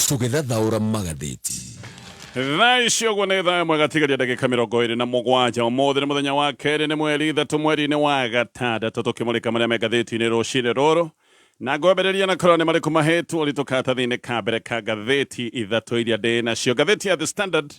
tũgĩthathaũra magathĩti. Thaa icio guo nĩ thaa ĩmwe gatigaria ndagĩka 27 ũmũthĩ nĩ mũthenya wa kerĩ nĩ mweri 3 mweri-inĩ wa gatandatũ tũkĩmũrĩka marĩa me ngathĩti-inĩ rũcinĩ rũrũ na ngwambĩrĩria na korwo nĩ marĩkũ mahetwo ũritũ karatathi-inĩ ka mbere ka ngathĩti ithatũ iria ndĩ nacio. Ngathĩti ya The Standard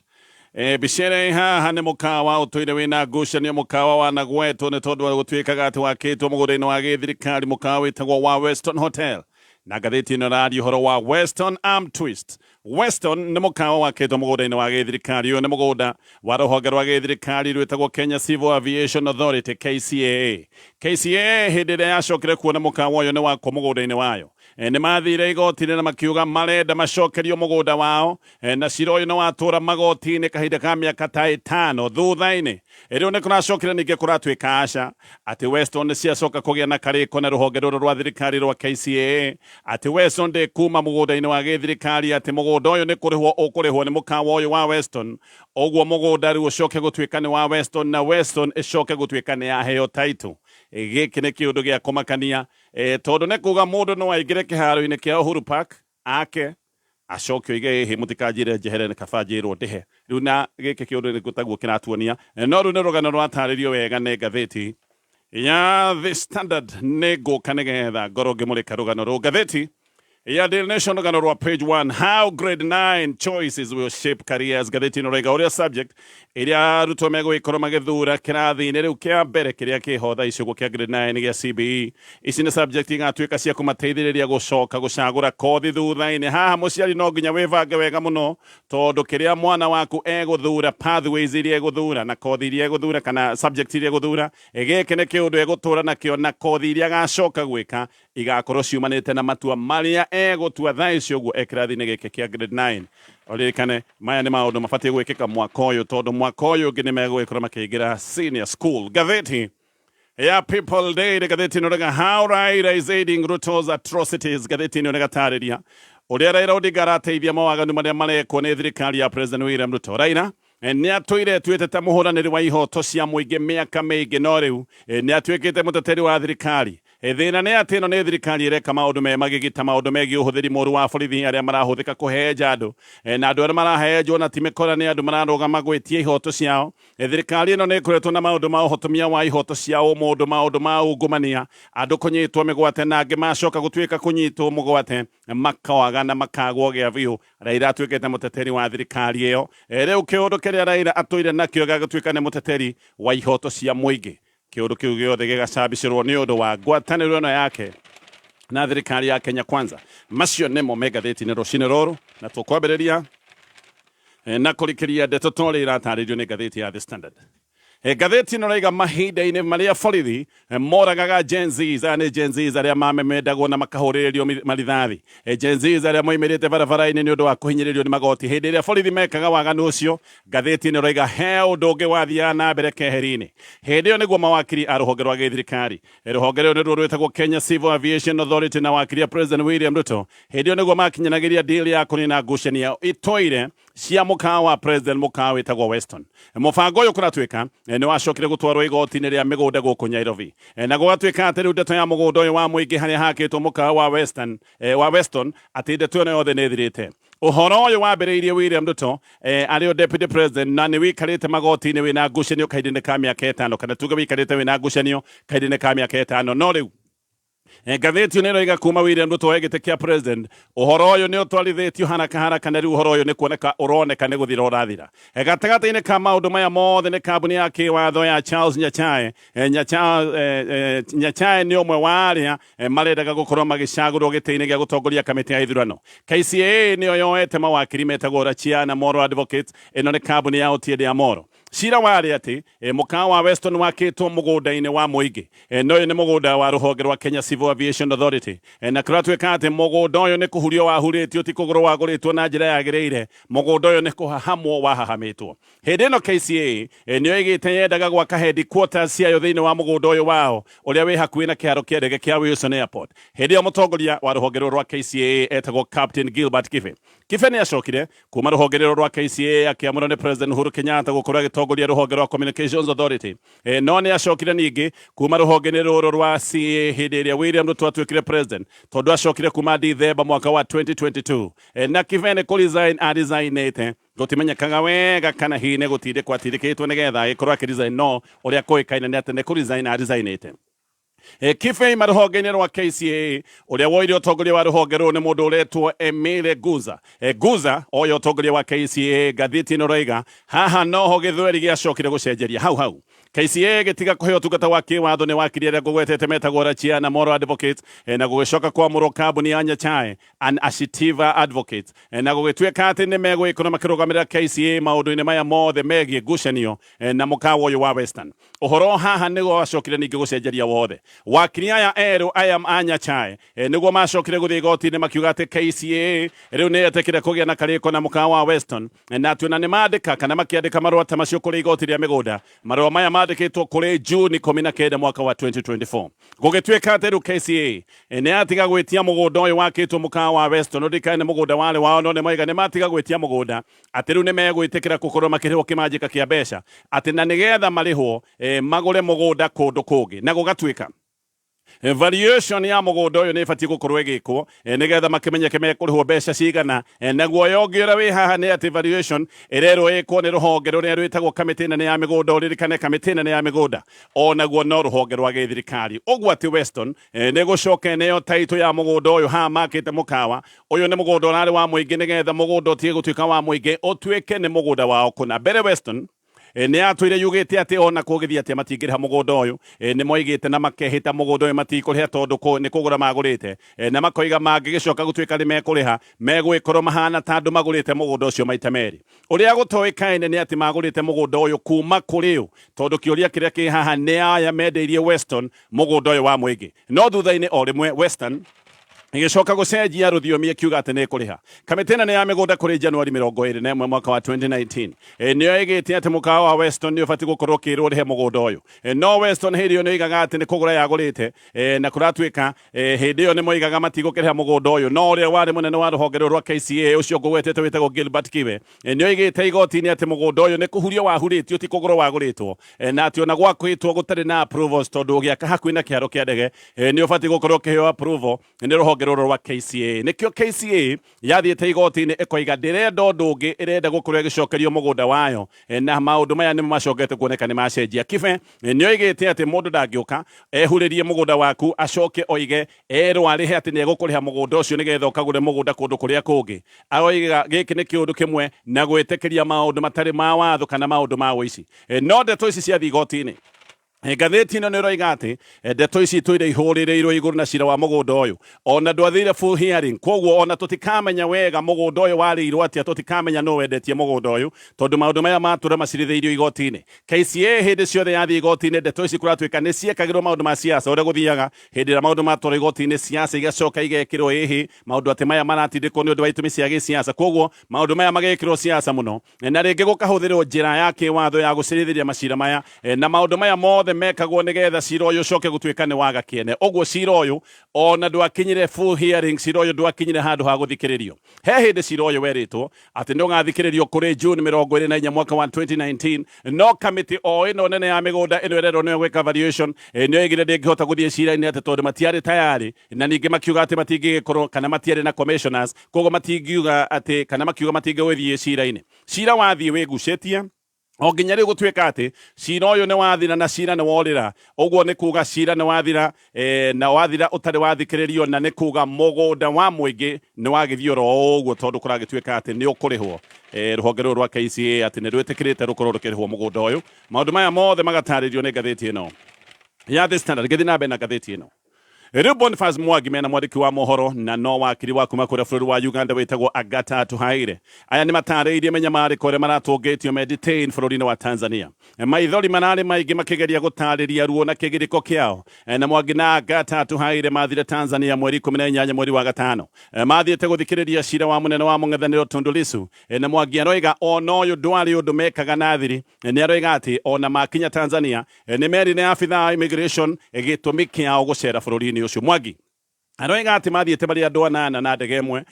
bicere haha nĩ mũkawa ũtũire wĩna ngucanio mũkawa wa nagwetwo nĩ tondũ wa gũtuĩkaga atĩ wakĩtwo mũgũnda-inĩ wa gĩthirikari mũkawa wĩtagwo wa Weston Hotel. Na ngathĩti ĩno rari ũhoro wa Weston Arm Twist. Weston nĩ mũkawa wakĩtwo mũgũnda-inĩ wa gĩthirikari. Ũyũ nĩ mũgũnda wa rũhonge rwa gĩthirikari rwĩtagwo Kenya Civil Aviation Authority KCAA. KCAA hĩndĩ ĩrĩa yacokire kuona mũkawa ũyũ nĩ wakwo mũgũnda-inĩ wayo, nĩ mathire igoti-inĩ na makiuga marenda macokerio mũgũnda wao, na cira ũyũ nĩ watũra magoti-inĩ kahinda ka mĩaka ta 5 thutha-inĩ. Rĩu nĩ kũracokire ningĩ kũratuĩka aca atĩ Weston nĩ ciacoka kũgĩa na karĩko na rũhonge rũrũ rwa thirikari rwa KCAA atĩ Weston ndĩkuma mũgũnda-inĩ wa gĩthirikari atĩ mũgũnda ũyũ nĩ kũrĩhwo ũkũrĩhwo nĩ mũkawa ũyũ wa Weston. Ũguo mũgũnda rĩu ũcoke gũtuĩka nĩ wa Weston na Weston ĩcoke gũtuĩka nĩ yaheo title. Gĩkĩ nĩ kĩũndũ gĩa kũmakania tondũ nĩ kuga mũndũ no aingĩre kĩharo-inĩ kĩa Uhuru Park ake acoke oige hĩ mũtikanjĩre njehere nĩ kaba njĩrwo ndĩhe. Rĩu na gĩkĩ kĩũndũ nĩ gũtaguo kĩratuonia no rĩu nĩ rũgano rwatarĩrio wega nĩ ngathĩti ya The Standard. Nĩ ngũka nĩgetha ngorwo ngĩmũrĩka rũgano rũu. Ngathĩti ya Daily Nation rũgano rwa page 1, how grade 9 choices will shape careers. Ngathĩti ĩno raiga ũrĩa subject ĩrĩa arutwo megũgĩkorwo magĩthura kĩrathi-inĩ rĩu kĩa mbere kĩrĩa kĩho thaa icio gĩa grade 9 gĩa CBE. Ici nĩ subject igatuĩka cia kũmateithĩrĩria gũcoka gũcagũra kothi thutha-inĩ. Haha mũciari no nginya wĩbange wega mũno tondũ kĩrĩa mwana waku egũthura, pathways iria egũthura na kothi iria egũthura kana subject iria egũthura, gĩkĩ nĩ kĩũndũ egũtũra nakĩo na kothi iria agacoka gwĩka igakorwo ciumanĩte na matua marĩa egũtua thaa icio ũguo ekĩrathi-inĩ gĩkĩ kĩa grade 9. Oririkane maya nĩ maũndũ mabatiĩ gwĩkĩka mwaka ũyũ tondũ mwaka ũyũ ũngĩ nĩ megũgĩkorwo makĩingĩra senior school. Ngathĩti ya People Day ngathĩti ĩno rĩga how Raila is aiding Ruto's atrocities. Ngathĩti ĩno rĩgatarĩria ũrĩa Raila Odinga arateithia mawaganu marĩa marekwo nĩ thirikari ya President William Ruto. Raila nĩ atũire tuĩte ta mũhũranĩri wa ihoto cia mũingĩ mĩaka mĩingĩ no rĩu nĩ atuĩkĩte mũteteri wa thirikari. Thĩna nĩ atĩ ĩno nĩ thirikari ĩreka maũndũ me magĩgĩta maũndũ megiĩ ũhũthĩri mũũru wa borithi arĩa marahũthĩka kũheja andũ na andũ arĩa marahejo na ti mĩkora nĩ andũ mararũgama gwĩtia ihoto ciao. Thirikari ĩno nĩ ĩkoretwo na maũndũ ma ũhotomia wa ihoto ciao mũndũ, maũndũ ma ungumania, andũ kũnyitwo mĩgwate na angĩ macoka gũtuĩka kũnyitwo mũgwate makawaga na makagwo gĩa biũ. Raila atuĩkĩte mũteteri wa thirikari ĩyo. Rĩu kĩũndũ kĩrĩa Raila atũire nakĩo gĩgatuĩka nĩ mũteteri wa ihoto cia mũingĩ. Kĩũndũ kĩu gĩothe gĩgacabicĩrwo nĩ ũndũ wa ngwatanĩro ĩno yake na thirikari ya Kenya Kwanza. Macio nĩmo me ngathĩti-inĩ rũcinĩ rũrũ na tũkwambĩrĩria na kũrikĩria ndeto tũrĩa iratarĩrio nĩ ngathĩti ya The Standard. Ngathĩti ĩno raiga mahinda-inĩ marĩa borithi moragaga Gen Zs. Aya nĩ Gen Zs arĩa mamemendagwo na makahũrĩrĩrio marithathi. Gen Zs arĩa moimĩrĩte barabara-inĩ nĩ ũndũ wa kũhinyĩrĩrio nĩ magoti. Hĩndĩ ĩrĩa borithi mekaga waganu ũcio, ngathĩti ĩno raiga he ũndũ ũngĩ wathiaga na mbere keheri-inĩ. Hĩndĩ ĩyo nĩguo mawakiri a rũhonge rwa gĩthirikari. Rũhonge rũu nĩruo rwĩtagwo Kenya Civil Aviation Authority na wakiri ya President William Ruto. Hĩndĩ ĩyo nĩguo makinyanagĩria deal ya kũnina ngucanio itũire cia mũkawa wa President, mũkawa wĩtagwo Weston. Mũbango ũyũ kũratuĩka nĩ wacokire gũtwarwo igoti-inĩ rĩa mĩgũnda gũkũ Nairobi, na gũgatuĩka atĩ rĩu ndeto ya mũgũnda ũyũ wa mũingĩ harĩa hakĩtwo mũkawa wa Weston atĩ ndeto ĩno yothe nĩ ĩthirĩte. Ũhoro ũyũ wambĩrĩirie William Ruto arĩ o deputy president na nĩ wĩikarĩte magoti-inĩ wĩna ngucanio kahinda-inĩ ka mĩaka 5, kana tuge wĩikarĩte wĩna ngucanio kahinda-inĩ ka mĩaka 5 no rĩu ngathĩti ĩno ĩroiga kuma William Ruto wa gĩtĩ kĩa president ũhoro ũyũ nĩ ũtwarithĩtio haraka na rĩu ũhoro ũyũ nĩ kuoneka ũroneka nĩ gũthira ũrathira. Gatagatĩ-inĩ ka maũndũ maya mothe nĩ kambuni ya kĩwatho ya Charles Nyachae. Nyachae nĩ ũmwe wa arĩa marendaga gũkorwo magĩcagũrwo gĩtĩ-inĩ gĩa gũtongoria kamĩtĩ ya ithurano. KCAA nĩyo yoete mawakiri metagwo Rachia na Moro Advocates. Ĩno nĩ kambuni ya Otiende Amoro. Cira warĩ atĩ mũkawa wa Weston wakĩtwo mũgũnda-inĩ wa mũingĩ. No ũyũ nĩ mũgũnda wa rũhonge rwa Kenya Civil Aviation Authority. Na kũratuĩka atĩ mũgũnda ũyũ nĩ kũhurio wahurĩtio, ti kũgũrwo wagũrĩtwo na njĩra ya agereire. Mũgũnda ũyũ nĩ kũhahamwo wahahamĩtwo. Hĩndĩ ĩno KCA nĩyo ĩgĩte yendaga gwaka headquarters ciayo thĩinĩ wa mũgũnda ũyũ wao ũrĩa wĩ hakuhĩ na kĩharo kĩa ndege kĩa Wilson Airport. Hĩndĩ ĩyo mũtongoria wa rũhonge rwa KCA etagwo Captain Gilbert Kibe. Kibe nĩ acokire kuma rũhonge rwa KCA akĩamũrwo nĩ President Uhuru Kenyatta gũkorwo atongoria ruhonge rwa Communications Authority no nĩ acokire ningĩ kuma ruhonge-inĩ rũrũ rwa CA hĩndĩ ĩrĩa William Ruto atuĩkire president tondũ acokire kuma Dithemba mwaka wa 2022 na Kivene kũresign aresignĩte gũtimenyekaga wega kana hihi nĩ gũtindĩkwo atindĩkĩtwo nĩgetha agĩkorwo akĩresign no ũrĩa kũĩkaine nĩ atĩ nĩ kũresign aresignĩte. Kifei maruhonge-inĩ rwa KCA uria woire utongoria wa ruhonge rũu nĩ mũndũ ũretwo Emile Guza. Guza oyo utongoria wa KCA ngathĩti-ĩno roiga haha noho gĩthweri gĩacokire gũcenjeria hau KCA gĩtiga kũhe ũtungata wa kĩwatho nĩ wakiri arĩa ngũgwetete metagwo Rachia na Moral Advocates na gũgĩcoka kwamũrwo kambuni ya Nyachae and Ashitiva Advocates na gũgĩtuĩka atĩ nĩ megũgĩkorwo makĩrũgamĩrĩra KCA maũndũ-inĩ maya mothe megiĩ ngucanio na mũkawa ũyũ wa Western. Ũhoro haha nĩguo wacokire ningĩ gũcenjeria wothe. Wakiri aya erũ aya a Nyachae nĩguo macokire gũthiĩ igoti-inĩ makiuga atĩ KCA rĩu nĩ yetĩkĩre kũgĩa na karĩko na mũkawa wa Western na atĩ ona nĩ mandĩka kana makĩandĩka marũa ta macio kũrĩ igoti rĩa mĩgũnda. Marũa maya mandĩkĩtwo kũrĩ June 19 mwaka wa 2024. Gũgĩtuĩka atĩ rĩu KCA nĩ yatiga gwĩtia mũgũnda ũyũ wakĩtwo mũkawa wa Western ndikaine mũgũnda warĩ wao no nĩ moiga nĩ matiga gwĩtia mũgũnda atĩ rĩu nĩ megwĩtĩkĩra gũkorwo makĩrĩhwo kĩmanjĩka kĩa mbeca atĩ na nĩgetha marĩhwo magũre mũgũnda kũndũ kũngĩ na gũgatuĩka valuation ya mũgũnda ũyũ nĩ ĩbatiĩ gũkorwo ĩgĩkwo nĩgetha makĩmenyeke mekũrĩhwo mbeca cigana naguo yongi ũrĩa wĩ haha nĩ atĩ valuation ĩrerwo ĩkwo nĩ rũhonge rũrĩa rwĩtagwo kamĩtĩ nene ya mĩgũnda ũririkane kamĩtĩ nene ya mĩgũnda onaguo no rũhonge rwa gĩthirikari ũguo atĩ Western nĩ gũcoka nĩyo taitũ ya mũgũnda ũyũ haha makĩte mũkawa ũyũ nĩ mũgũnda ũrarĩ wa mũingĩ nĩgetha mũgũnda ũtige gũtuĩka wa mũingĩ ũtuĩke nĩ mũgũnda wao kũna mbere Western nĩ atwĩre yugĩte atĩ ona kũgĩthiĩ atĩ matingĩrĩha mũgũnda ũyũ nĩ moigĩte na makehĩta mũgũnda ũyũ matikũrĩha tondũ nĩ kũgũra magũrĩte na makoiga mangĩgĩcoka gũtuĩka nĩ mekũrĩha megwĩkorwo mahana ta andũ magũrĩte mũgũnda ũcio maita merĩ. Ũrĩa gũtoĩkaine nĩ atĩ magũrĩte mũgũnda ũyũ kuma kũrĩ ũ tondũ kĩũria kĩrĩa kĩ haha nĩ aya mendeirie Western mũgũnda ũyũ wa mũingĩ no thutha-inĩ o rĩmwe Western ĩgĩcoka gũcenjia rũthiomi ĩkiuga atĩ nĩ ĩkũrĩha. Kamĩtĩ nene ya mĩgũnda kũrĩ Januari 21 mwaka wa 2019 nĩyo ĩgĩte atĩ mũkawa wa Western nĩ ũbatiĩ gũkorwo ũkĩrwo ũrĩhe mũgũnda ũyũ no Western hĩndĩ ĩyo nĩ oigaga atĩ nĩ kũgũra yagũrĩte na kũratuĩka hĩndĩ ĩyo nĩ moigaga matigũkĩrĩha mũgũnda ũyũ no ũrĩa warĩ mũnene wa rũhonge rũu rwa KCA ũcio ngũgwetete wĩtagwo Gilbert Kibe nĩ oigĩte igoti-inĩ atĩ mũgũnda ũyũ nĩ kũhurio wahurĩtio ti kũgũrwo wagũrĩtwo na atĩ ona gwakĩtwo gũtarĩ na approvals tondũ ũgĩaka hakuhĩ na kĩharo kĩa ndege nĩ ũbatiĩ gũkorwo ũkĩheo approval nĩ rũhonge rũrũ rwa KCA. Nĩkĩo KCA yathiĩte igoti-inĩ ĩkoiga ndĩrenda ũndũ ũngĩ ĩrenda gũkorwo ĩgĩcokerio mũgũnda wayo na maũndũ maya nĩ macokete kuoneka nĩ macenjia. Kibe nĩ oigĩte atĩ mũndũ ndangĩũka ehurĩrie mũgũnda waku acoke oige erwo arĩhe atĩ nĩ egũkũrĩha mũgũnda ũcio nĩgetha ũkagũre mũgũnda kũndũ kũrĩa kũngĩ. Oiga gĩkĩ nĩ kĩũndũ kĩmwe na gwĩtĩkĩria maũndũ matarĩ ma watho kana maũndũ ma ũici. No ndeto ici ciathiĩ igoti-inĩ ngathĩti ĩno nĩ roiga atĩ ndeto ici twĩre ihũrĩrĩirwo igũrũ na cira wa mũgũnda ũyũ ona ndwathire full hearing koguo ona tũtikamenya wega mũgũnda ũyũ warĩirwo atĩa tũtikamenya no wendetie mũgũnda ũyũ tondũ maũndũ maya matũra macirithĩirio igoti-inĩ. KCA hĩndĩ ciothe yathiĩ igoti-inĩ ndeto ici kũratuĩka nĩ ciekagĩrwo maũndũ ma siasa ũrĩa gũthiaga hĩndĩ ĩrĩa maũndũ matũra igoti-inĩ siasa igacoka igekĩrwo ĩhĩ maũndũ atĩ maya maratindĩkwo nĩ ũndũ wa itũmi cia gĩsiasa koguo maũndũ maya magekĩrwo siasa mũno na rĩngĩ gũkahũthĩrwo njĩra ya kĩwatho ya gũcirithĩria macira maya na maũndũ maya mothe mekagwo nĩgetha cira ũyũ ũcoke gũtuĩka nĩ waga kĩene. Ũguo cira ũyũ ona ndwakinyire full hearing cira ũyũ ndwakinyire handũ ha gũthikĩrĩrio. He hĩndĩ cira ũyũ werĩtwo atĩ nĩ ũgathikĩrĩrio kũrĩ June 24 mwaka wa 2019 no kamĩtĩ o ĩno nene ya mĩgũnda ĩno ĩrerwo nĩyo gwĩka valuation nĩ oigire ndĩngĩhota gũthiĩ cira-inĩ atĩ tondũ matiarĩ tayarĩ na ningĩ makiuga atĩ matingĩgĩkorwo kana matiarĩ na commissioners koguo matingiuga atĩ kana makiuga matingĩgĩthiĩ cira-inĩ. Cira wathiĩ wĩgucĩtie o nginya rĩu gũtuĩka atĩ cira ũyũ nĩ wathira na cira nĩ worĩra. Ũguo nĩ kuga cira nĩ wathira na wathira ũtarĩ wathikĩrĩrio na nĩ kuga mũgũnda wa mũingĩ nĩ wagĩthiĩ oro ũguo tondũ kũragĩtuĩka atĩ nĩ ũkũrĩhwo. Rũhonge rũrũ rwa KCA atĩ nĩ rwĩtĩkĩrĩte rũkorwo rũkĩrĩhwo mũgũnda ũyũ. Maũndũ maya mothe magatarĩrio nĩ ngathĩti ĩno ya The Standard. Gĩthiĩ na mbere na ngathĩti ĩno. Rĩu Boniface Mwangi mena mwandĩki wa mohoro na no wakiri wa kuma kũrĩa bũrũri wa Uganda wĩtagwo agereire. Aya nĩ matarĩirie menyamarĩko ũrĩa maratũngĩtio me detain bũrũri-inĩ wa Tanzania. Maithori mararĩ maingĩ makĩgeria gũtarĩria ruo na kĩgirĩko kĩao na Mwangi na agereire mathire Tanzania mweri 18 mweri wa gatano. Mathiĩte gũthikĩrĩria cira wa mũnene wa mũng'ethanĩro Tundu Lissu na Mwangi aroiga ona ũyũ ndwarĩ ũndũ mekaga na thiri. Nĩ aroiga atĩ ona makinya Tanzania nĩ merire abithaa immigration gĩtũmi kĩao gũcera bũrũri-inĩ ũcio. Mwangi aroiga ati mathiete bari andu anana na ndege imwe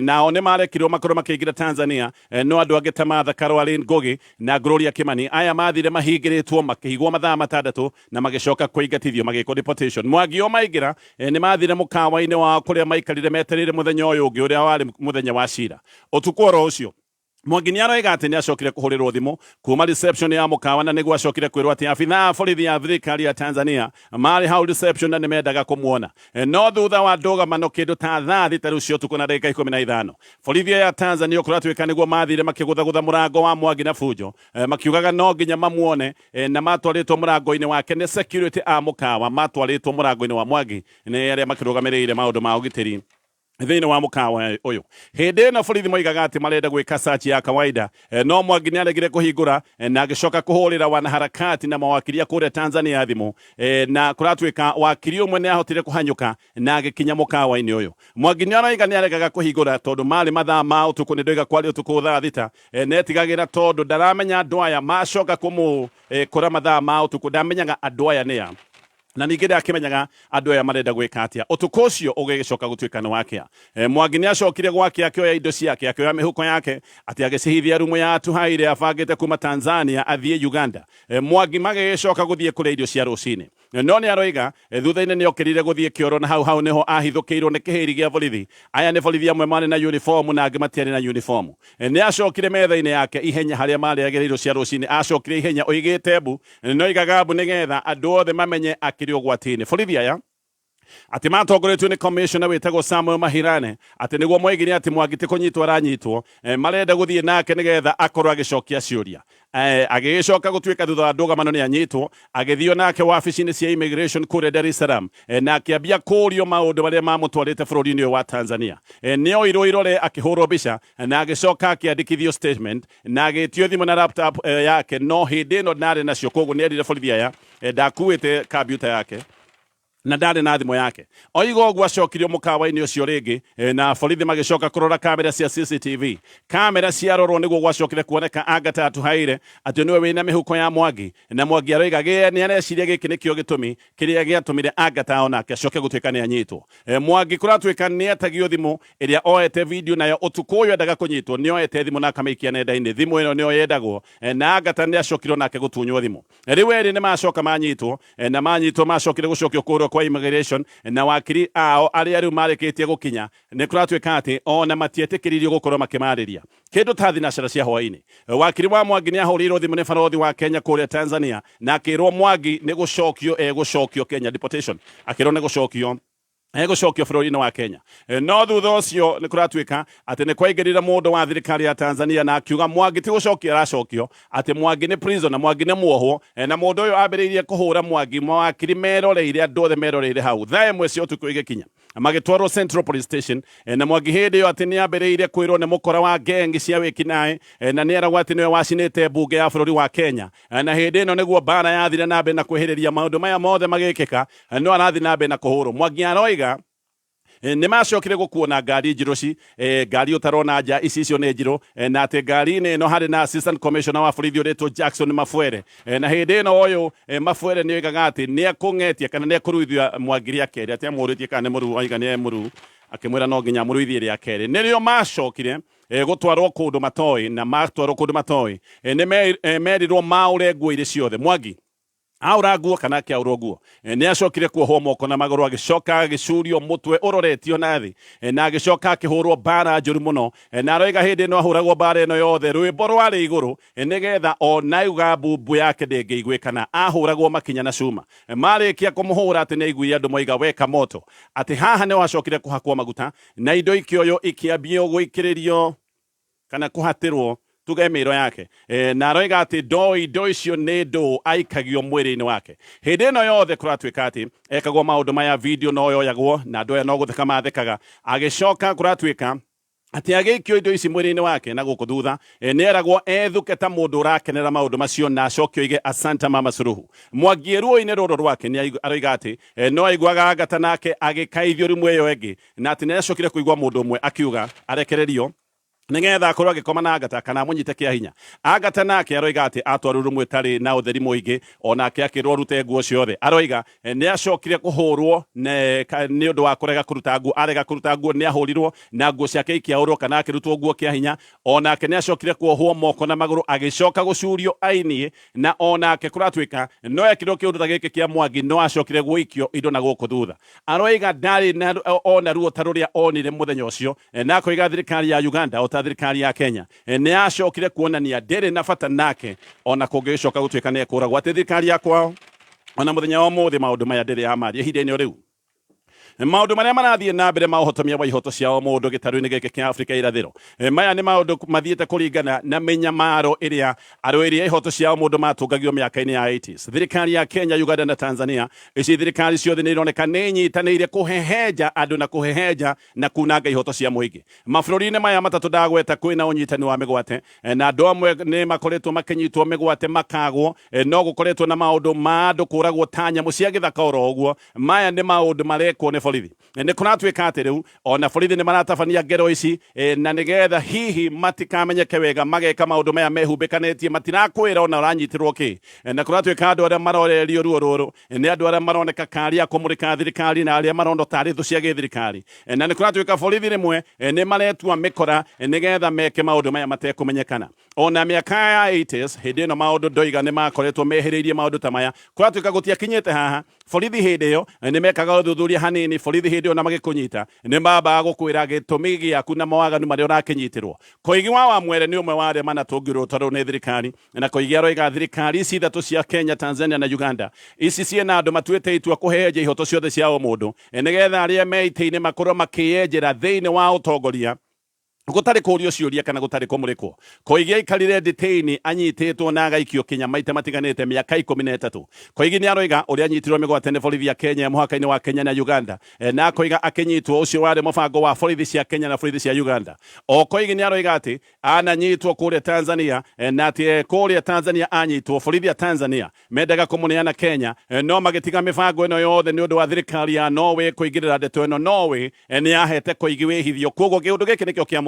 nao ni marekirwo makorwo makiingira Tanzania no andu angi ta Martha Caroline Ngugi na Gloria Kimani aya mathire mahingiritwo makihigwo mathaa matandatu na magicoka kuingatithio magiko deportation. Mwangi o maingira ni mathire mukawa-ini wa kuria maikarire meterire muthenya uyu ungi uria wari muthenya wa cira. Utuku oro ucio Mwangi ni aroiga ati ni acokire kuhurirwo thimu kuma reception ya mukawa na niguo acokire kwirwo ati abithaa borithi ya thirikari ya Tanzania mari hau reception na nimendaga kumuona no thutha wa ndũgamano kindu ta thaa thita riu cio tuku na ndagika 15 borithi ya Tanzania kura twika niguo mathire makigutha murango wa Mwangi na fujo makiugaga no nginya mamuone na matwaritwo murango-ini wake ni security a mukawa matwaritwo murango-ini wa Mwangi ni aria makirugamirire maundu ma ugitiri thiini wa mukawa uyu. Hindi ino borithi moigaga ati marenda gwika search ya kawaida no Mwangi ni aregire kuhingura na agicoka kuhurira wanaharakati na mawakiri kuria Tanzania thimu na kuratwika wakiri umwe ni ahotire kuhanyuka na agikinya mukawa-ini uyu. Mwangi ni aroiga ni aregaga kuhingura tondu mari mathaa ma utuku ni ndoiga kwari utuku thaa thita netigagira tondu ndaramenya andu aya macoka kumu kura mathaa ma utuku ndamenyaga andu aya ni a na ningĩ ndakimenyaga andũ aya marenda gwĩka atĩa. Ũtukũ ũcio ũgĩcoka gũtuĩka nĩ wakĩa. Mwangi nĩ acokire gwake akĩoya indo ciake akĩoya mĩhuko yake atĩ agĩcihithia rumu ya atuhaire abangĩte kuma Tanzania athiĩ Uganda. Mwangi magĩcoka gũthiĩ kũrĩa irio cia rũcinĩ no nĩ aroiga thutha-inĩ nĩ okĩrire gũthiĩ kĩoro na hau nĩho ahithũkĩirwo nĩ kĩhĩri gĩa borithi. Aya nĩ borithi amwe marĩ na uniform na angĩ matiarĩ na uniform. Nĩ acokire metha-inĩ yake ihenya harĩa marĩagĩra irio cia rũcinĩ acokire ihenya oigĩte mbu no igaga mbu nĩgetha andũ othe mamenye akĩrĩ ũgwati-inĩ. Borithi aya ati matongoretio ni commissioner wetagwo Samuel Mahirane ati niguo moigire ati Mwangi ti kunyitwo aranyitwo marenda guthie nake nigetha akorwo agicokia ciuria agicoka gutuika thutha wa ndũgamano ni anyitwo agithio nake wabici-ini cia immigration kũrĩa Dar es Salaam na akiambia kũrio maũndũ marĩa mamũtwarĩte bũrũri-inĩ ũyũ wa Tanzania. Nĩoirwo irore akĩhũrwo mbica na agicoka akĩandĩkithio statement na agĩtio thimũ na laptop yake no hĩndĩ ĩno ndarĩ nacio koguo nĩerire borithi aya ndakuĩte kambiuta yake na ndarĩ na thimũ yake. Oiga ũguo acokirio mũkawa-inĩ ũcio rĩngĩ na borithi magĩcoka kũrora kamera cia CCTV. Kamera ciarorwo nĩguo gwacokire kuoneka Agatha atuhaire atĩ nĩwe wĩna mĩhuko ya Mwangi na Mwangi aroiga nĩ areciria gĩkĩ nĩkĩo gĩtũmi kĩrĩa gĩatũmire Agatha onake acoke gũtuĩka nĩ anyitwo. Mwangi kũratuĩka nĩ etagio thimũ ĩrĩa oete video nayo ũtukũ ũyũ endaga kũnyitwo nĩ oete thimũ na akamĩikia nenda-inĩ. Thimũ ĩno nĩyo yendagwo na Agatha nĩ acokirwo nake gũtunywo thimũ. Rĩu erĩ nĩ macoka manyitwo na manyitwo macokire gũcokio kũrwo kwa immigration na wakiri ao aria riu marikitie gukinya ni kuratwika ati ona matietĩkĩririo gukorwo makimarĩria kindu ta thinacara cia hwaini. Wakiri wa Mwangi ni ahurirwo thimu ni barothi wa Kenya kuria Tanzania na akirwo Mwangi ni gucokio Kenya deportation, akirwo ni gucokio egũcokio bũrũri-inĩ wa Kenya. No thutha ũcio nĩ kũratuĩka atĩ nĩ kwaingĩrire mũndũ wa thirikari ya Tanzania na akiuga Mwangi ti gũcokio aracokio atĩ Mwangi nĩ prisoner, Mwangi nĩ muohwo na mũndũ ũyũ ambĩrĩirie kũhũra Mwangi. Mawakiri meroreire, andũ othe meroreire hau thaa ĩmwe cia ũtukũ igĩkinya magĩtwarwo Central Police Station na Mwangi hĩndĩ ĩyo atĩ nĩ ambĩrĩirie kwĩrwo nĩ mũkora wa gengi cia wĩkinaĩ na nĩ eragwo atĩ nĩwe wacinĩte mbunge ya bũrũri wa Kenya na hĩndĩ ĩno nĩguo mbara yathire na mbere na kwĩhĩrĩria maũndũ maya mothe magĩkĩka no arathi na mbere na kũhũrwo. Mwangi aroiga nĩ macokire gũkuo na ngari njirũ ci ngari ũtarona nja ici icio nĩ njirũ na atĩ ngari-inĩ ĩno harĩ na assistant commissioner wa borithi ũrĩtwo Jackson Mafuere na hĩndĩ ĩno ũyũ Mafuere nĩ oigaga atĩ nĩ ekũng'etia kana nĩ ekũruithia Mwangi rĩa kerĩ atĩ amũrĩtie kana nĩ mũruu. Oiga nĩ mũruu akĩmwĩra no nginya amũruithie rĩa kerĩ. Nĩrĩo macokire gũtwarwo kũndũ matoĩ na matwarwo kũndũ matoĩ nĩ merirwo maũre nguo irĩ ciothe. Mwangi aura nguo kana akĩaurwo nguo nĩ acokire kuohwo moko na magũrũ agĩcoka agĩcurio mũtwe ũroretio na thĩ na agĩcoka akĩhũrwo mbara njũru mũno na aroiga hĩndĩ ĩno ahũragwo mbara ĩno yothe rwĩmbo rwarĩ igũrũ nĩgetha onauga mbumbu yake ndĩngĩiguĩkana. Ahũragwo makinya na cuma marĩkia kũmũhũra atĩ nĩ aiguire andũ moiga weka moto atĩ haha nĩ wacokire kũhakwo maguta na indo ikĩoywo ikĩambio gũikĩrĩrio kana kũhatĩrwo tuge mĩro yake na aroiga atĩ indo icio nĩ ndũ aikagio mwĩrĩ-inĩ wake. Hĩndĩ ĩno yothe kũratuĩka atĩ ekagwo maũndũ maya, video no yoyagwo na andũ aya no gũtheka mathekaga. Agĩcoka kũratuĩka atĩ agĩikio indo ici mwĩrĩ-inĩ wake na gũkũ thutha nĩ eragwo ethũke ta mũndũ ũrakenera maũndũ macio na acokio oige asanta mama Suluhu. Mwangi ruo-inĩ rũrũ rwake nĩ aroiga atĩ no aiguaga Agatha nake agĩkaithio rumu ĩyo ĩngĩ na atĩ nĩ acokire kũigua mũndũ ũmwe akiuga arekererio nigetha akorwo agikoma na Agata kana munyite kia hinya. Agata nake aroiga ati atwaru rumwe tari na utheri muingi onake akirwo rute nguo ciothe. Aroiga ni acokire kuhurwo ni undu wa kurega kuruta nguo, arega kuruta nguo ni ahurirwo na nguo ciake ikiaurwo kana akirutwo nguo kia hinya. Onake ni acokire kuohwo moko na maguru agicoka gucurio aini na onake kuratwika no ekirwo kiundu ta giki kia Mwangi no acokire guikio indo na guku thutha. Aroiga ndari ona ruo taruria onire muthenya ucio na koiga thirikari ya Uganda thirikari ya Kenya ni acokire kuonania ndere na bata nake ona kungicoka gutwika ni ekuragwo ati thirikari ya kwao ona muthenya wa muthi maundu maya ndere amaria ihinda-ini riu. Maundu maria marathie na mbere ma uhotomia wa ihoto ciao mundu gitaru-ini giki kia Afrika irathiro. Maya ni maundu mathiete kuringana na minyamaro iria arũĩrĩ ihoto ciao mundu matungagio miaka-ini ya 80s. Thirikari ya Kenya, Uganda na Tanzania ici thirikari ciothe ni ironeka ni nyitanĩire kuhehenja andu na kuhehenja na kunanga ihoto cia muingi. Mabũrũri-inĩ maya matatu ndagweta kwina unyitani wa migwate na andu amwe ni makoretwo makinyitwo migwate makagwo no gukoretwo na maundu ma andu kuragwo ta nyamu cia githaka oro uguo. Maya ni maundu marekwo ni borithi. Ni kuratwika ati riu ona borithi ni maratabania ngero ici na nigetha hihi matikamenyeke wega mageka maundu maya mehumbikanetie matirakwira ona uranyitirwo ki. Na kuratwika andu aria marorerio ruo ruru ni andu aria maroneka karia kumurika thirikari na aria marondo tari thu cia githirikari. Na ni kuratwika borithi rimwe ni maretua mikora nigetha meke maundu maya matekumenyekana. Ona miaka ya 80s hindi ino maundu ndoiga ni makoretwo mehiriirie maundu ta maya. Kuratwika gutiakinyite haha borithi hindi iyo ni mekaga uthuthuria hanini. Borithi hindi ona magikunyita ni mamba gukwira gitumi giaku na mawaganu maria urakinyitirwo. Koigi wa mwere ni umwe wa aria manatungirwo toro ni thirikari na koigi aroiga thirikari ici ithatu cia Kenya, Tanzania na Uganda ici ciena andu matuite itua kuhehenja ihoto ciothe ciao mundu nigetha aria meite-ini makorwo makienjera thiini wa utongoria gutari kurio ciuria kana gutari kumurikwo. Koigi aikarire detaini anyititwo na agaikio Kenya maita matiganite miaka 13. Koigi ni aroiga uria anyitirwo migwate ni borithi ya Kenya muhaka-ini wa Kenya na Uganda na koiga akinyitwo ucio wari mubango wa borithi cia Kenya na borithi cia Uganda. O koigi ni aroiga ati ananyitwo kuria Tanzania na ati kuria Tanzania anyitwo borithi ya Tanzania mendaga kumuneana Kenya no magitiga mibango ino yothe ni undu wa thirikari ya Norway kuigirira ndeto ino. Norway ni ahete koigi wihithio koguo kiundu giki nikio kia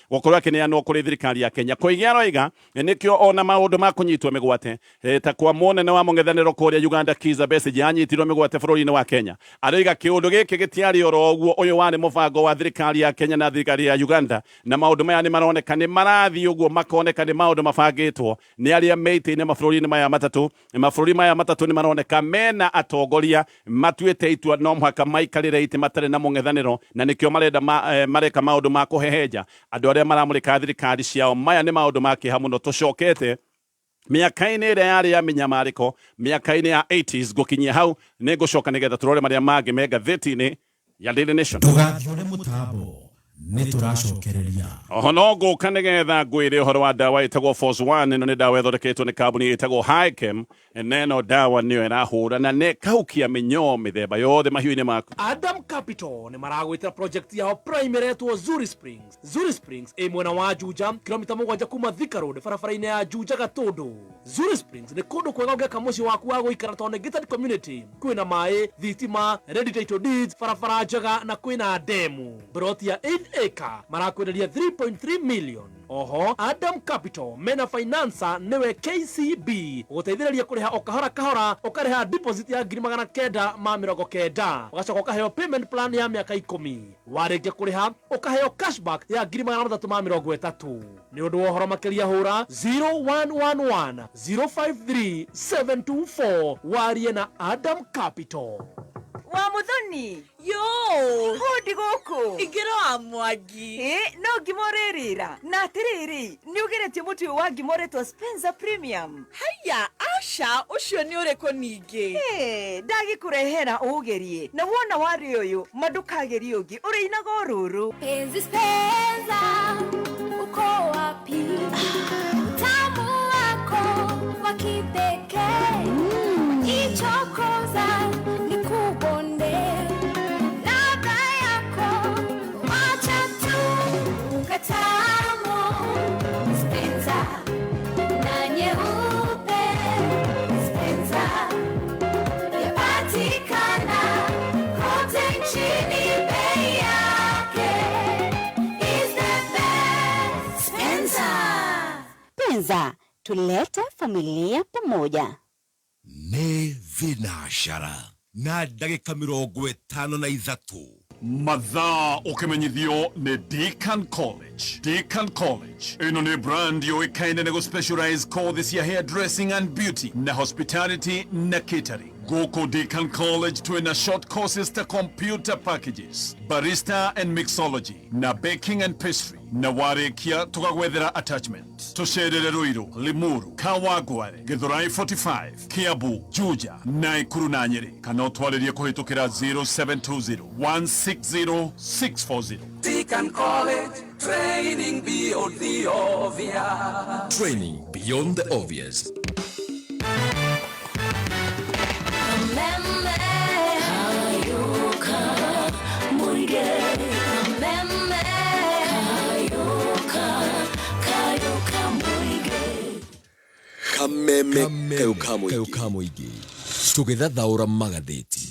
gukorwo akineanwo kuri thirikari ya Kenya. Koigi aroiga nikio ona maundu ma kunyitwo migwate ta kwa munene wa mung'ethaniro kuria Uganda Kizza Besigye anyitirwo migwate bũrũri-inĩ wa Kenya. Aroiga kiundu giki gitiari oro uguo uyu wari mubango wa thirikari ya Kenya na thirikari ya Uganda na maundu maya ni maroneka ni marathi uguo makoneka ni maundu mabangitwo ni aria meite-ini mabũrũri-inĩ maya matatu. Mabũrũri maya matatu ni maroneka mena atongoria matuite itua no muhaka maikarire iti matare na mung'ethaniro na nikio marenda mareka maundu ma kuhehenja andu aria maramurika thirikari ciao. Maya ni maundu makiha muno tucokete miaka-ini iria yari ya minyamariko miaka-ini ya 80s gukinyia hau. Ni ngucoka nigetha turore maria mangi me ngatheti-ini ya Daily Nation. Ndugathure mutambo ni turacokereria oho no nguka nigetha ngwire uhoro wa dawa itagwo Force 1. Ino ni dawa ithondeketwo ni kambuni itagwo Highchem neno dawa niyo irahura na ne kaukia minyoo mithemba yothe mahiu-ini maku. Adam Capital ni maragwitira project yao primary etwo Zuri Springs. Zuri Springs e mwena wa Juja kilomita 7 kuma Thika Road barabara-ini ya Juja Gatundu. Zuri Springs ni kundu kwega ungeka muci waku wa guikara tone gated community kwina mai, thitima, ready title deeds, barabara njega na kwina demu. Broti ya 8 acre marakwenderia 3.3 million. Oho Adam Capital mena financer niwe KCB guteithĩrĩria kuriha okahora kahora ukariha deposit ya 990 ugacoka ukaheo payment plan ya miaka 10 warĩkia kuriha ukaheo cashback ya 330 ni undu wa uhoro makiria hura 0111 053 724 warie na Adam Capital. Wa muthoni yo hodi goko igero wa Mwangi no ngimorerira na atiriri ni ugeretie muti wa ngimoretwo Spencer Premium. Haya asha ucio ni ureko ningi ndagikurehera ugerie na wona wari uyu madukagerie ungi ureinaga ururu Penzi Spencer uko wapi tamu wako wa kipekee ichokoza Spenza, tulete familia pamoja. Nĩ thinashara na ndagĩka 53 mathaa ũkĩmenyithio nĩ Deakin College. Deakin College ĩno nĩ brand yoĩkaine nĩ gũ-specialize courses ya hairdressing and beauty na hospitality na catering. Gũkũ Deakin College twĩna short courses ta computer packages, barista and mixology na baking and pastry, na warĩkia tũgagwethera attachment. Tũcerere Ruiru, Limuru, Kawangware, Githurai 45, Kiambu, Juja, Naikuru na Nyeri. Kana ũtwarĩrie kũhĩtũkĩra 0720-160-640. Deakin College, training beyond the obvious. Training beyond the obvious. Kameme kayuka muigi tugithathaũra magathĩti.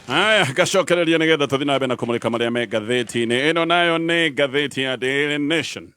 Aya, gacokereria nĩgetha tũthiĩ na mbere na kũmũrĩka marĩa me ngathĩti-inĩ. Ĩno nayo nĩ ngathĩti ya Daily Nation.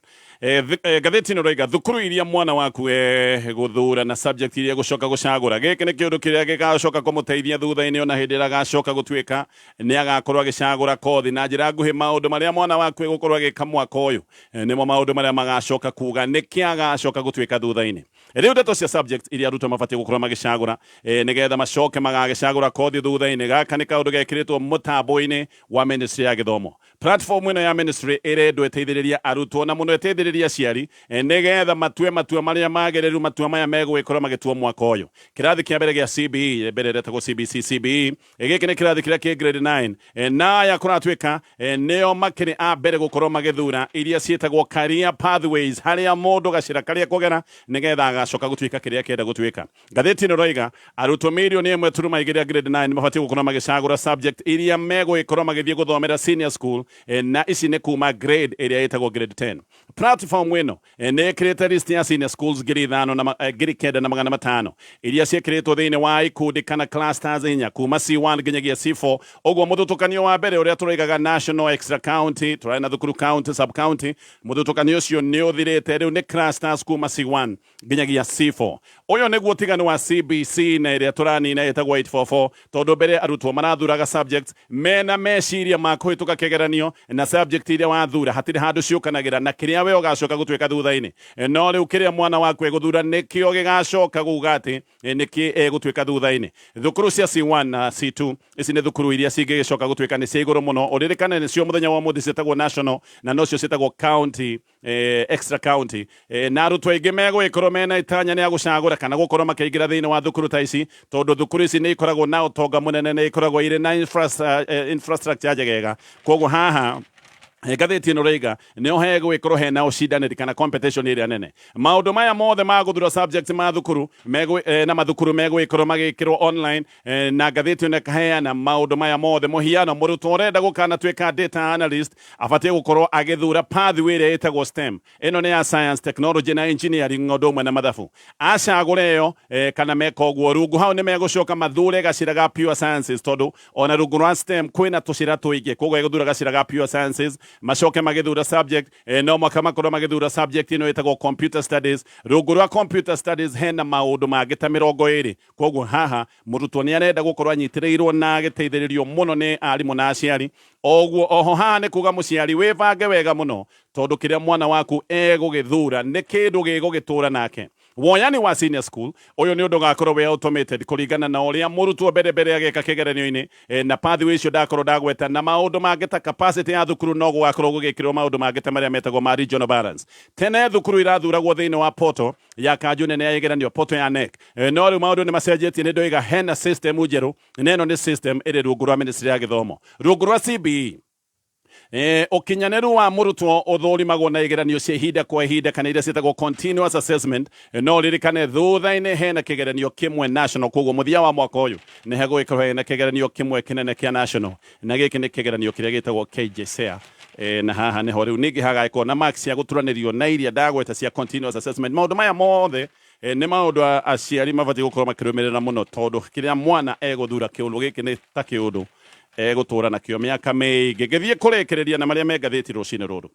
Gathĩti ĩno roiga thukuru iria mwana waku gũthura na subject iria gũcoka gũcagũra. Gĩkĩ nĩ kĩũndũ kĩrĩa gĩgacoka kũmũteithia thutha-inĩ ona hĩndĩ ĩrĩa agacoka gũtuĩka nĩ agakorwo agĩcagũra kothi na njĩra nguhĩ. Maũndũ marĩa mwana waku gũkorwo agĩka mwaka ũyũ nĩmo maũndũ marĩa magacoka kuga nĩkĩ agacoka gũtuĩka thutha-inĩ. Rĩu ndeto cia subject iria arutwo mabatiĩ gũkorwo magĩcagũra nĩgetha macoke magagĩcagũra kothi thutha-inĩ. Gaka nĩ kaũndũ gekĩrĩtwo mũtambo-inĩ wa Ministry ya Gĩthomo. Platform ĩno ya ministry ĩrendwo ĩteithĩrĩria arutwo na mũno ĩteithĩrĩria aciari nĩgetha matue matua marĩa magĩrĩru, matua maya megũgĩkorwo magĩtua mwaka ũyũ. Kĩrathi kĩa mbere gĩa CBE, mbere retagwo CBC CBE, gĩkĩ nĩ kĩrathi kĩrĩa kĩ grade 9 na aya kũratuĩka nĩo makĩrĩ a mbere gũkorwo magĩthura iria ciĩtagwo career pathways, harĩa mũndũ gacĩra karĩa kũgera nĩgetha agacoka gũtuĩka kĩrĩa kĩenda gũtuĩka. Ngathĩti ĩno roiga arutwo mirioni 1.2 grade 9 mabatiĩ gũkorwo magĩcagũra subject iria megũgĩkorwo magĩthiĩ gũthomera senior school, na ici nĩ kuma grade ĩrĩa ĩtagwo grade 10. Platform ĩno nĩ ĩkĩrĩte list ya senior schools 5,500 iria ciĩkĩrĩtwo thĩinĩ wa ikundi kana clusters 4 kuma C1 nginyagia C4. Ũguo mũthutũkanio wa mbere ũrĩa tũroigaga national, extra county, tũrarĩ na thukuru county, sub county, mũthutũkanio ũcio nĩ ũthirĩte. Rĩu nĩ clusters kuma C1 nginyagia C4. Ũyũ nĩguo ũtiganu wa CBC na ĩrĩa tũranina ĩtagwo 844, tondũ mbere arutwo marathuraga subjects mena meciria ma kũhĩtũka kĩgeranio na subject iria wathura hatirĩ handũ ciũkanagĩra na kĩrĩa we ũgacoka gũtuĩka thutha-inĩ. No rĩu kĩrĩa mwana waku egũthura nĩkĩo gĩgacoka kuga atĩ nĩkĩ egũtuĩka thutha-inĩ. Thukuru cia C1 na C2 ici nĩ thukuru iria cingĩgĩcoka gũtuĩka nĩ cia igũrũ mũno. Ũririkane nĩcio mũthenya wa mũthĩ ciĩtagwo national na nocio ciĩtagwo county, extra county. Na arutwo aingĩ megũgĩkorwo mena itanya nĩ agũcagũra kana gũkorwo makĩingĩra thĩinĩ wa thukuru ta ici, tondũ thukuru ici nĩ ikoragwo na ũtonga mũnene, nĩ ikoragwo irĩ na infrastructure njegega. Koguo haha ngathĩti ĩno roiga nĩho hegũgĩkorwo hena ũcindanĩri kana competition ĩrĩa nene. Maũndũ maya mothe ma gũthura subject ma thukuru na mathukuru megũgĩkorwo magĩkĩrwo online, na ngathĩti ĩno ĩkaheana maũndũ maya mothe. Mũhiano, mũrutwo ũrenda gũkanatuĩka data analyst abatiĩ gũkorwo agĩthura pathway ĩrĩa ĩtagwo STEM. Ĩno nĩ ya science, technology na engineering, ũndũ ũmwe na mathabu. Acagũre ĩyo kana meka ũguo, rungu hau nĩ megũcoka mathure gacĩra ga pure sciences, tondũ ona rungu rwa STEM kwĩna tũcĩra tũingĩ. Koguo egũthura gacĩra ga pure sciences, macoke magĩthura subject no makorwo magĩthura subject ĩno ĩtagwo computer studies. Rungu rwa computer studies hena maũndũ mangĩ ta 20. Koguo haha mũrutwo nĩ arenda gũkorwo anyitĩrĩirwo na agĩteithĩrĩrio mũno nĩ arimũ na aciari. Oguo oho haha nĩ kuga mũciari wĩbange wega mũno, tondũ kĩrĩa mwana waku egũgĩthura nĩ kĩndũ gĩgũgĩtũra nake. Woyani wa senior school ũyũ nĩ ũndũ ũgakorwo we automated kũringana na ũrĩa mũrutwo mbere ageka kĩgeranio-inĩ, na pathway icio ndakorwo ndagweta, na maũndũ mangĩ ta capacity ya thukuru no gũgakorwo gũgĩkĩrwo maũndũ mangĩ ta marĩa metagwo ma regional balance. Tene thukuru irathuragwo thĩinĩ wa portal ya kanjũ nene ya igeranio, portal ya NEC. No rĩu maũndũ nĩ macenjetie, nĩ ndoiga hena system njerũ, na ĩno nĩ system ĩrĩ rungu rwa Ministry ya Gĩthomo. Rungu rwa CBE ũkinyanĩru wa mũrutwo ũthũrimagwo na igeranio cia ihinda kwa ihinda kana iria ciĩtagwo continuous assessment. No ririkane thutha-inĩ hena kĩgeranio kĩmwe national, koguo mũthia wa mwaka ũyũ nĩ hegũgĩkorwo hena kĩgeranio kĩmwe kĩnene kĩa national, na gĩkĩ nĩ kĩgeranio kĩrĩa gĩtagwo KJSEA. Na haha nĩho rĩu ningĩ hagagĩkorwo na marks cia gũturanĩrio na iria ndagweta cia continuous assessment. Maũndũ maya mothe nĩ maũndũ aciari mabatiĩ gũkorwo makĩrũmĩrĩra mũno, tondũ kĩrĩa mwana egũthura kĩũndũ gĩkĩ nĩ ta kĩũndũ egũtũra nakĩo mĩaka mĩingĩ. Ngĩthiĩ kũrĩkĩrĩria na marĩa me ngathĩti rũcinĩ rũrũ,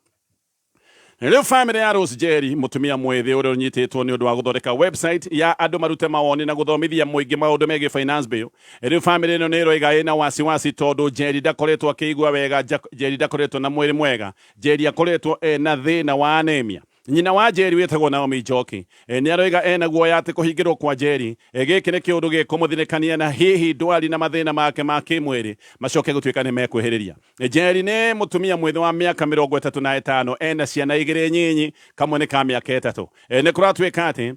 Riu family ya Rose Jerry mutumia mwethi uria unyititwo ni undu wa guthondeka website ya andu marute mawoni na guthomithia muingi maundu megie finance bill. Riu family ino ni roiga ina wasiwasi tondu Jerry ndakoretwo akigua wega, Jerry ndakoretwo na mwiri mwega, Jerry akoretwo na thina wa anemia. Nyina wa Jerry wetagwo Naomi Njoki ni aroiga ena guoya ati kuhingirwo kwa Jerry giki ni kiundu gikumuthinekania na hihi ndwari na mathina make ma kimwiri macoke gutuika ni mekwihiriria. Jerry ni mutumia mwethi wa miaka 35 ena ciana igiri nyinyi, kamwe ni ka miaka 3. Ni kuratuika ati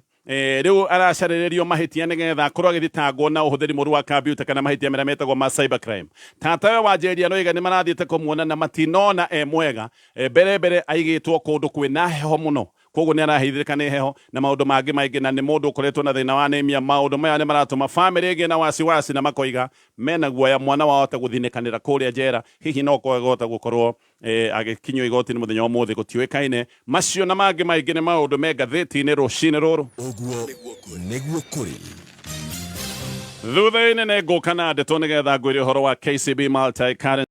riu aracaririo mahitia nigetha akorwo agithitangwo na uhuthiri muru wa computer kana mahitia mera metagwo ma cyber crime. Tata wa Jerry aroiga ni marathiite kumuona na matinona mwega mbere aigitwo kundu kwina heho muno, koguo ni arahithirika ni heho na maundu mangi maingi, na ni mundu ukoretwo na thina wa anemia. Maundu maya ni maratuma family igi na wasiwasi na makoiga mena guoya mwana wao ta guthinikanira kuria njera, hihi no kwagota gukorwo agikinywo igoti ni muthenya umuthi gutiwekaine. Macio na mangi maingi ni maundu me gatheti-ini rucini ruru. Uguo niguo kuri. Thutha-ini ni ngukana ndeto nigetha ngwire uhoro wa KCB multi currency